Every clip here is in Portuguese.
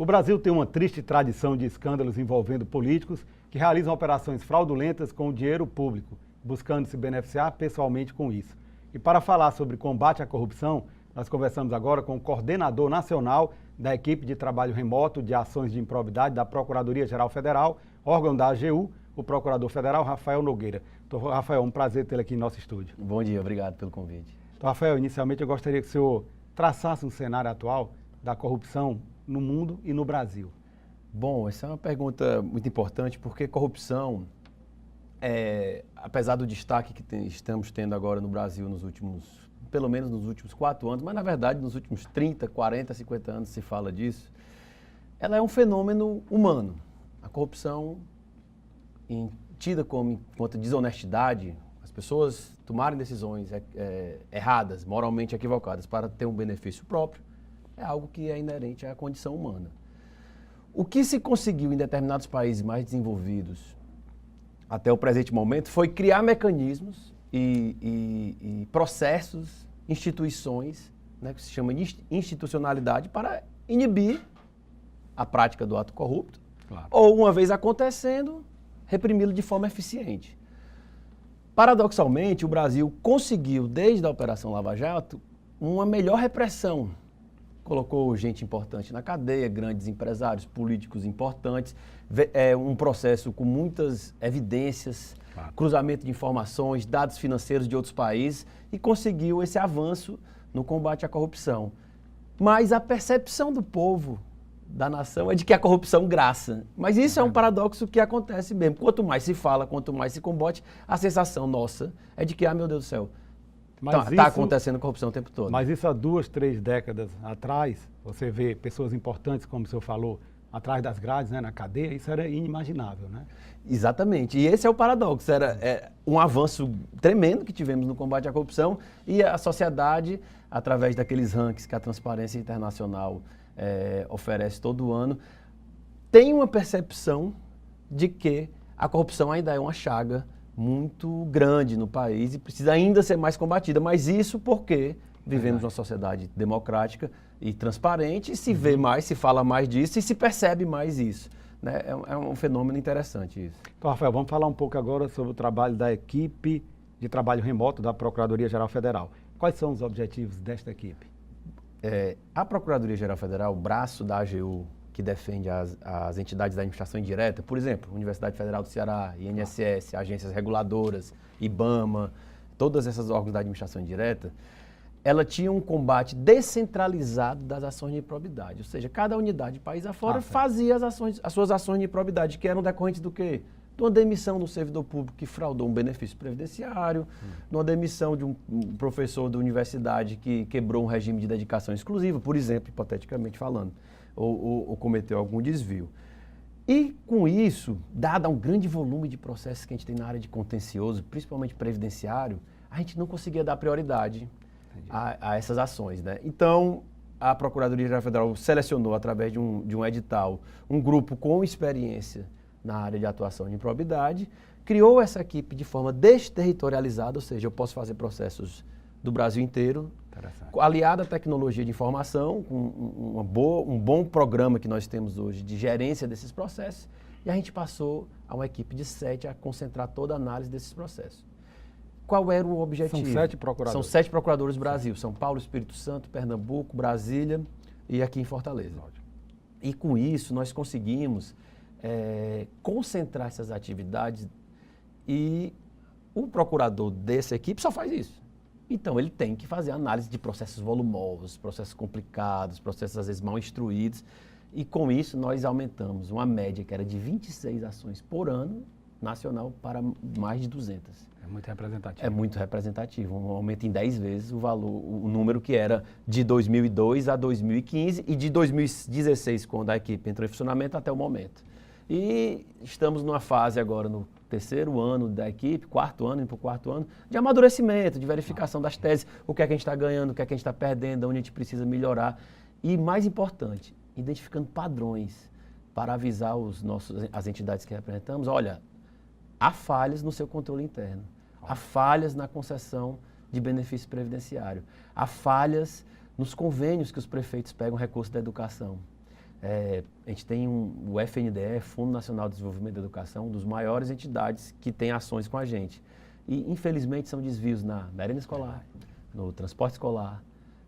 O Brasil tem uma triste tradição de escândalos envolvendo políticos que realizam operações fraudulentas com o dinheiro público, buscando se beneficiar pessoalmente com isso. E para falar sobre combate à corrupção, nós conversamos agora com o coordenador nacional da equipe de trabalho remoto de ações de improbidade da Procuradoria-Geral Federal, órgão da AGU, o Procurador Federal Rafael Nogueira. Doutor Rafael, um prazer tê-lo aqui em nosso estúdio. Bom dia, obrigado pelo convite. Doutor Rafael, inicialmente eu gostaria que o senhor traçasse um cenário atual da corrupção no mundo e no Brasil. Bom, essa é uma pergunta muito importante, porque corrupção, apesar do destaque que estamos tendo agora no Brasil pelo menos nos últimos 4 anos, mas na verdade nos últimos 30, 40, 50 anos se fala disso, ela é um fenômeno humano. A corrupção, tida enquanto desonestidade, as pessoas tomarem decisões erradas, moralmente equivocadas, para ter um benefício próprio, é algo que é inerente à condição humana. O que se conseguiu em determinados países mais desenvolvidos até o presente momento foi criar mecanismos e processos, instituições, né, que se chama de institucionalidade, para inibir a prática do ato corrupto, claro, ou, uma vez acontecendo, reprimi-lo de forma eficiente. Paradoxalmente, o Brasil conseguiu, desde a Operação Lava Jato, uma melhor repressão. Colocou gente importante na cadeia, grandes empresários, políticos importantes, um processo com muitas evidências, claro, cruzamento de informações, dados financeiros de outros países, e conseguiu esse avanço no combate à corrupção. Mas a percepção do povo, da nação, é de que a corrupção graça. Mas isso é um paradoxo que acontece mesmo. Quanto mais se fala, quanto mais se combate, a sensação nossa é de que, meu Deus do céu, está acontecendo corrupção o tempo todo. Mas isso há 2, 3 décadas atrás, você vê pessoas importantes, como o senhor falou, atrás das grades, né, na cadeia, isso era inimaginável, né? Exatamente. E esse é o paradoxo. Era um avanço tremendo que tivemos no combate à corrupção, e a sociedade, através daqueles rankings que a Transparência Internacional oferece todo ano, tem uma percepção de que a corrupção ainda é uma chaga muito grande no país e precisa ainda ser mais combatida. Mas isso porque vivemos numa sociedade democrática e transparente, e se vê mais, se fala mais disso e se percebe mais isso, né? É um fenômeno interessante isso. Então, Rafael, vamos falar um pouco agora sobre o trabalho da equipe de trabalho remoto da Procuradoria-Geral Federal. Quais são os objetivos desta equipe? A Procuradoria-Geral Federal, o braço da AGU, que defende as entidades da administração indireta, por exemplo, Universidade Federal do Ceará, INSS, agências reguladoras, IBAMA, todas essas órgãos da administração indireta, ela tinha um combate descentralizado das ações de improbidade, ou seja, cada unidade, país afora, fazia as suas ações de improbidade, que eram decorrentes do quê? De uma demissão do servidor público que fraudou um benefício previdenciário, de uma demissão de um professor da universidade que quebrou um regime de dedicação exclusiva, por exemplo, hipoteticamente falando, ou cometeu algum desvio. E com isso, dado um grande volume de processos que a gente tem na área de contencioso, principalmente previdenciário, a gente não conseguia dar prioridade a essas ações, né? Então, a Procuradoria-Geral Federal selecionou, através de um edital, um grupo com experiência na área de atuação de improbidade, criou essa equipe de forma desterritorializada, ou seja, eu posso fazer processos do Brasil inteiro, aliada à tecnologia de informação, com um bom programa que nós temos hoje de gerência desses processos, e a gente passou a uma equipe de 7 a concentrar toda a análise desses processos. Qual era o objetivo? São 7 procuradores. São 7 procuradores do Brasil, São Paulo, Espírito Santo, Pernambuco, Brasília e aqui em Fortaleza. E com isso nós conseguimos concentrar essas atividades, e o procurador dessa equipe só faz isso. Então, ele tem que fazer análise de processos volumosos, processos complicados, processos às vezes mal instruídos, e com isso nós aumentamos uma média que era de 26 ações por ano, nacional, para mais de 200. É muito representativo. É muito representativo, um aumento em 10 vezes o número que era de 2002 a 2015 e de 2016, quando a equipe entrou em funcionamento, até o momento. E estamos numa fase agora, no 3º ano da equipe, 4º ano, indo para o 4º ano, de amadurecimento, de verificação das teses, o que é que a gente está ganhando, o que é que a gente está perdendo, onde a gente precisa melhorar. E, mais importante, identificando padrões para avisar as entidades que representamos, olha, há falhas no seu controle interno, há falhas na concessão de benefício previdenciário, há falhas nos convênios que os prefeitos pegam recurso da educação. A gente tem o FNDE, Fundo Nacional de Desenvolvimento da Educação, um dos maiores entidades que tem ações com a gente. E, infelizmente, são desvios na merenda escolar, no transporte escolar,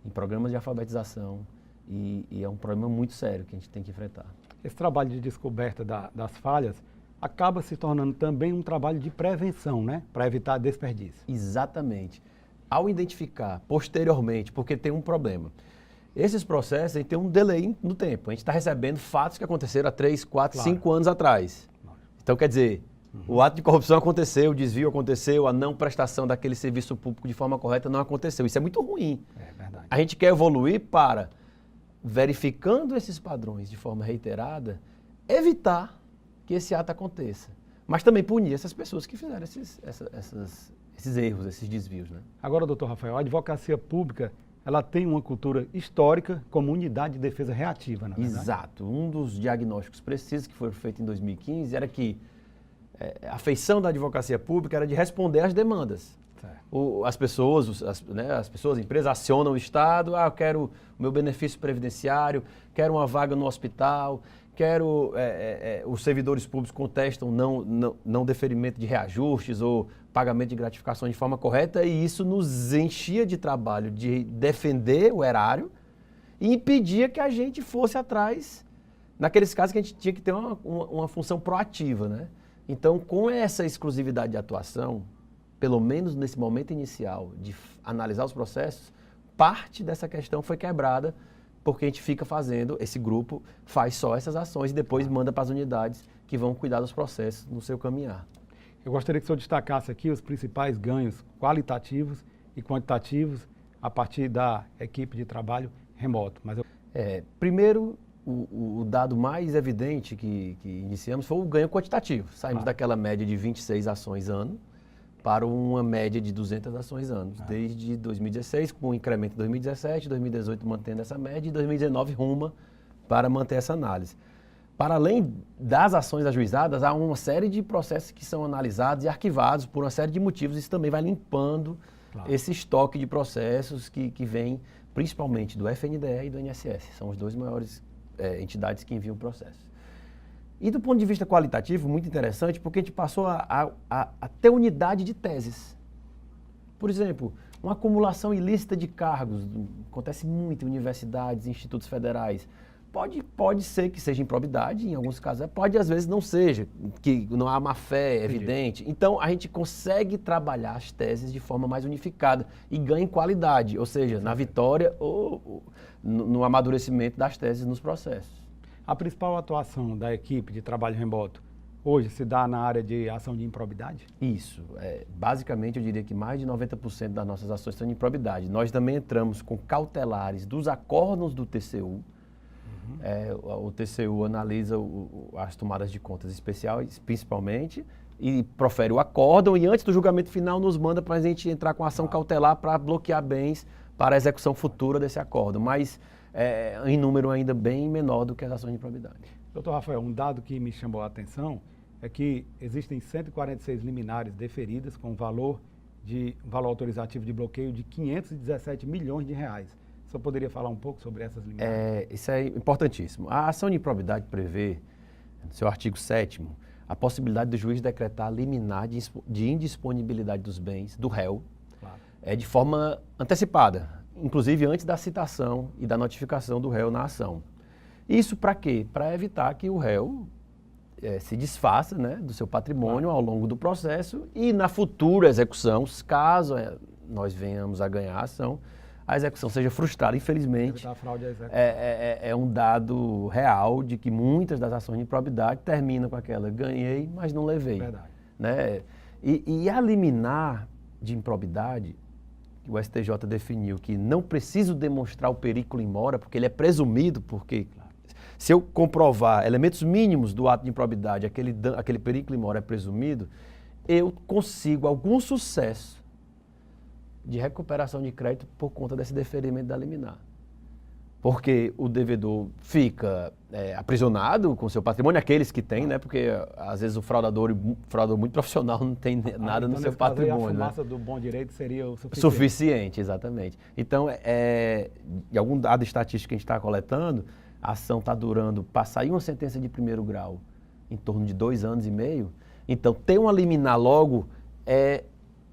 em programas de alfabetização, e é um problema muito sério que a gente tem que enfrentar. Esse trabalho de descoberta das falhas acaba se tornando também um trabalho de prevenção, né? Para evitar desperdício. Exatamente. Ao identificar posteriormente, porque tem um problema, esses processos têm um delay no tempo. A gente está recebendo fatos que aconteceram há 3, 4, 5 anos atrás. Então, quer dizer, o ato de corrupção aconteceu, o desvio aconteceu, a não prestação daquele serviço público de forma correta não aconteceu. Isso é muito ruim. É verdade. A gente quer evoluir para, verificando esses padrões de forma reiterada, evitar que esse ato aconteça. Mas também punir essas pessoas que fizeram esses erros, esses desvios, né? Agora, doutor Rafael, a advocacia pública, ela tem uma cultura histórica como unidade de defesa reativa, na verdade? Exato. Um dos diagnósticos precisos que foi feito em 2015 era que a feição da advocacia pública era de responder às demandas. As pessoas, as empresas acionam o Estado, eu quero o meu benefício previdenciário, quero uma vaga no hospital, quero, os servidores públicos contestam não deferimento de reajustes ou pagamento de gratificação de forma correta, e isso nos enchia de trabalho de defender o erário e impedia que a gente fosse atrás, naqueles casos que a gente tinha que ter uma função proativa, né? Então, com essa exclusividade de atuação, pelo menos nesse momento inicial de analisar os processos, parte dessa questão foi quebrada, porque a gente fica fazendo, esse grupo faz só essas ações e depois manda para as unidades que vão cuidar dos processos no seu caminhar. Eu gostaria que o senhor destacasse aqui os principais ganhos qualitativos e quantitativos a partir da equipe de trabalho remoto. Primeiro, o dado mais evidente que iniciamos foi o ganho quantitativo. Saímos daquela média de 26 ações ano para uma média de 200 ações ano, desde 2016, com um incremento em 2017, 2018 mantendo essa média e 2019 ruma para manter essa análise. Para além das ações ajuizadas, há uma série de processos que são analisados e arquivados por uma série de motivos. Isso também vai limpando esse estoque de processos que vem principalmente do FNDE e do INSS. São os dois maiores entidades que enviam processos. E do ponto de vista qualitativo, muito interessante, porque a gente passou a ter unidade de teses. Por exemplo, uma acumulação ilícita de cargos, acontece muito em universidades, institutos federais. Pode ser que seja improbidade, em alguns casos pode, às vezes não seja, que não há má fé evidente. Então, a gente consegue trabalhar as teses de forma mais unificada e ganha em qualidade, ou seja, na vitória ou no amadurecimento das teses nos processos. A principal atuação da equipe de trabalho remoto hoje se dá na área de ação de improbidade? Isso. Basicamente, eu diria que mais de 90% das nossas ações são de improbidade. Nós também entramos com cautelares dos acórdãos do TCU. O TCU analisa as tomadas de contas especiais, principalmente, e profere o acórdão e antes do julgamento final nos manda para a gente entrar com ação cautelar para bloquear bens para a execução futura desse acórdão, mas em número ainda bem menor do que as ações de improbidade. Doutor Rafael, um dado que me chamou a atenção é que existem 146 liminares deferidas com valor autorizativo de bloqueio de 517 milhões de reais. O senhor poderia falar um pouco sobre essas liminares? Isso é importantíssimo. A ação de improbidade prevê, no seu artigo 7º, a possibilidade do juiz decretar liminar de indisponibilidade dos bens do réu de forma antecipada, inclusive antes da citação e da notificação do réu na ação. Isso para quê? Para evitar que o réu se desfaça, né, do seu patrimônio ao longo do processo e na futura execução, caso nós venhamos a ganhar a ação, a execução seja frustrada, infelizmente. A fraude à execução. É um dado real de que muitas das ações de improbidade terminam com aquela ganhei, mas não levei. Verdade. Né? E a liminar de improbidade, o STJ definiu que não preciso demonstrar o perículo in mora, porque ele é presumido, porque se eu comprovar elementos mínimos do ato de improbidade, aquele perículo in mora é presumido, eu consigo algum sucesso de recuperação de crédito por conta desse deferimento da liminar. Porque o devedor fica aprisionado com seu patrimônio, aqueles que têm, né? Porque às vezes o fraudador muito profissional não tem nada no seu patrimônio. A fumaça do bom direito seria o suficiente. Suficiente, exatamente. Então, de algum dado estatístico que a gente está coletando, a ação está durando, para sair uma sentença de primeiro grau, em torno de 2 anos e meio, então ter uma liminar logo é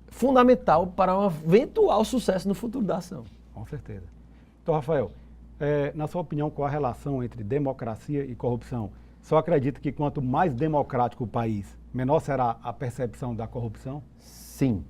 fundamental para um eventual sucesso no futuro da ação. Com certeza. Então, Rafael, na sua opinião, qual a relação entre democracia e corrupção? Só acredita que quanto mais democrático o país, menor será a percepção da corrupção? Sim.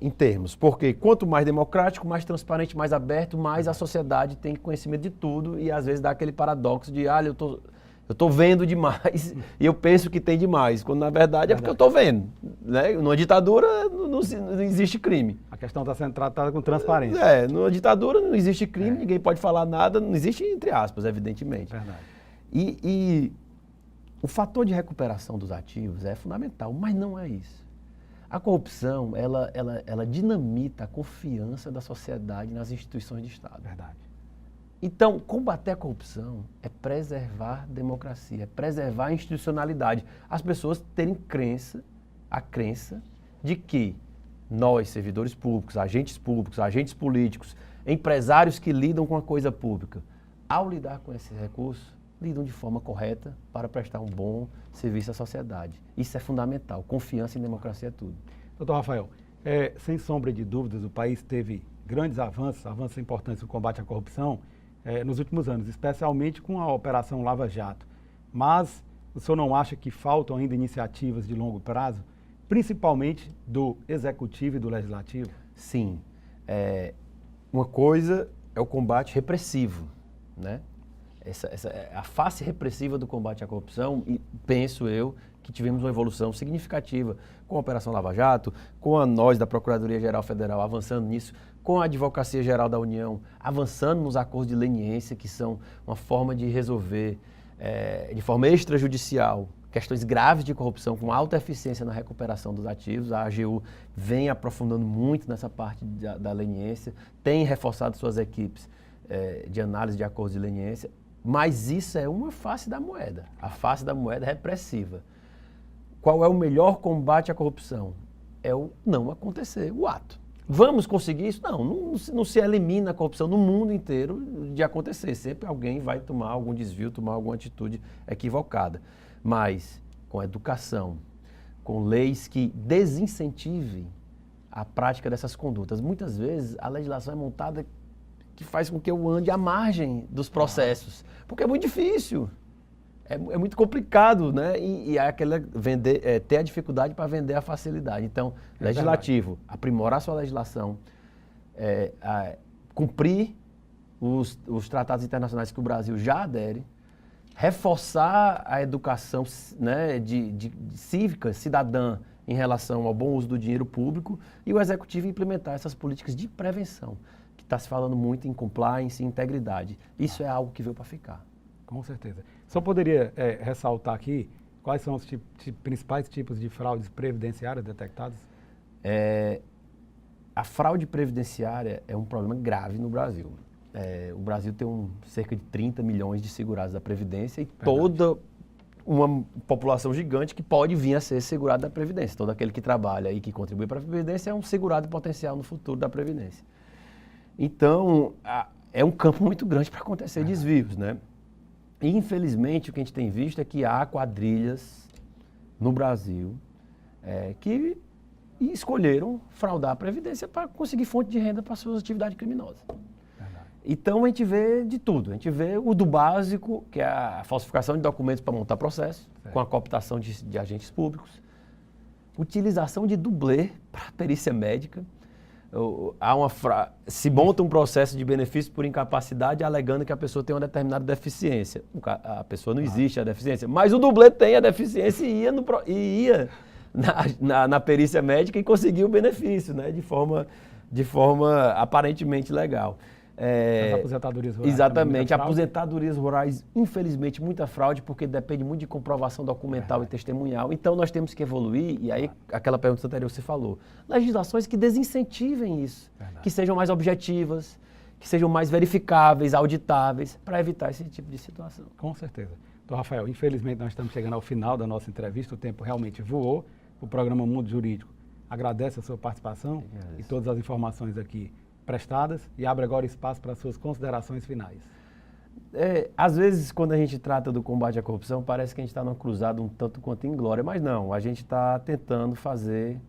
Em termos, porque quanto mais democrático, mais transparente, mais aberto, mais a sociedade tem conhecimento de tudo e às vezes dá aquele paradoxo de, eu tô vendo demais e eu penso que tem demais, quando na verdade é porque eu tô vendo. Né? Numa ditadura não existe crime. A questão está sendo tratada com transparência. Numa ditadura não existe crime, ninguém pode falar nada, não existe entre aspas, evidentemente. Verdade. E o fator de recuperação dos ativos é fundamental, mas não é isso. A corrupção, ela dinamita a confiança da sociedade nas instituições de Estado. Verdade. Então, combater a corrupção é preservar a democracia, é preservar a institucionalidade. As pessoas terem a crença de que nós, servidores públicos, agentes políticos, empresários que lidam com a coisa pública, ao lidar com esses recursos, lidam de forma correta para prestar um bom serviço à sociedade. Isso é fundamental. Confiança em democracia é tudo. Doutor Rafael, sem sombra de dúvidas, o país teve grandes avanços importantes no combate à corrupção nos últimos anos, especialmente com a Operação Lava Jato. Mas o senhor não acha que faltam ainda iniciativas de longo prazo, principalmente do Executivo e do Legislativo? Sim. Uma coisa é o combate repressivo, né? A face repressiva do combate à corrupção, e penso eu que tivemos uma evolução significativa com a Operação Lava Jato, com nós da Procuradoria-Geral Federal avançando nisso, com a Advocacia Geral da União avançando nos acordos de leniência, que são uma forma de resolver de forma extrajudicial questões graves de corrupção com alta eficiência na recuperação dos ativos. A AGU vem aprofundando muito nessa parte da leniência, tem reforçado suas equipes de análise de acordos de leniência. Mas isso é uma face da moeda, a face da moeda repressiva. Qual é o melhor combate à corrupção? É o não acontecer, o ato. Vamos conseguir isso? Não se elimina a corrupção no mundo inteiro de acontecer. Sempre alguém vai tomar algum desvio, tomar alguma atitude equivocada. Mas com educação, com leis que desincentivem a prática dessas condutas. Muitas vezes a legislação é montada que faz com que eu ande à margem dos processos, porque é muito difícil, é muito complicado, né? E ter a dificuldade para vender a facilidade. Então, legislativo, aprimorar sua legislação, cumprir os tratados internacionais que o Brasil já adere, reforçar a educação, né, de cívica, cidadã, em relação ao bom uso do dinheiro público, e o Executivo implementar essas políticas de prevenção. Está se falando muito em compliance e integridade. Isso é algo que veio para ficar. Com certeza. Só poderia ressaltar aqui quais são os principais tipos de fraudes previdenciárias detectadas? A fraude previdenciária é um problema grave no Brasil. O Brasil tem cerca de 30 milhões de segurados da Previdência e toda uma população gigante que pode vir a ser segurado da Previdência. Todo aquele que trabalha e que contribui para a Previdência é um segurado potencial no futuro da Previdência. Então, é um campo muito grande para acontecer desvios, né? E, infelizmente, o que a gente tem visto é que há quadrilhas no Brasil que escolheram fraudar a Previdência para conseguir fonte de renda para suas atividades criminosas. Então, a gente vê de tudo. A gente vê o do básico, que é a falsificação de documentos para montar processo, com a cooptação de agentes públicos, utilização de dublê para perícia médica. Se monta um processo de benefício por incapacidade alegando que a pessoa tem uma determinada deficiência. A pessoa não existe a deficiência, mas o dublê tem a deficiência e ia na perícia médica e conseguiu o benefício, né, de forma aparentemente legal. As aposentadorias rurais. Exatamente. Aposentadorias rurais, infelizmente, muita fraude, porque depende muito de comprovação documental e testemunhal. Então, nós temos que evoluir, e aí, aquela pergunta anterior que você falou, legislações que desincentivem isso, que sejam mais objetivas, que sejam mais verificáveis, auditáveis, para evitar esse tipo de situação. Com certeza. Então, Rafael, infelizmente, nós estamos chegando ao final da nossa entrevista, o tempo realmente voou. O programa Mundo Jurídico agradece a sua participação e todas as informações aqui prestadas e abre agora espaço para as suas considerações finais. Às vezes, quando a gente trata do combate à corrupção, parece que a gente está numa cruzada um tanto quanto inglória, mas não, a gente está tentando fazer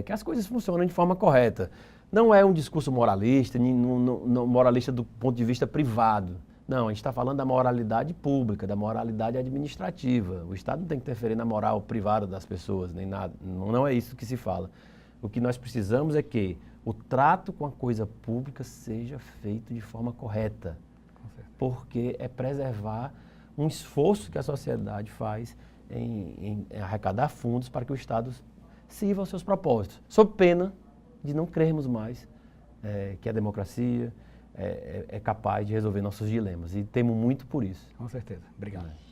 que as coisas funcionem de forma correta. Não é um discurso moralista, moralista do ponto de vista privado. Não, a gente está falando da moralidade pública, da moralidade administrativa. O Estado não tem que interferir na moral privada das pessoas, nem nada. Não é isso que se fala. O que nós precisamos é que o trato com a coisa pública seja feito de forma correta. Porque é preservar um esforço que a sociedade faz em arrecadar fundos para que o Estado sirva aos seus propósitos, sob pena de não crermos mais que a democracia é capaz de resolver nossos dilemas. E temo muito por isso. Com certeza. Obrigado.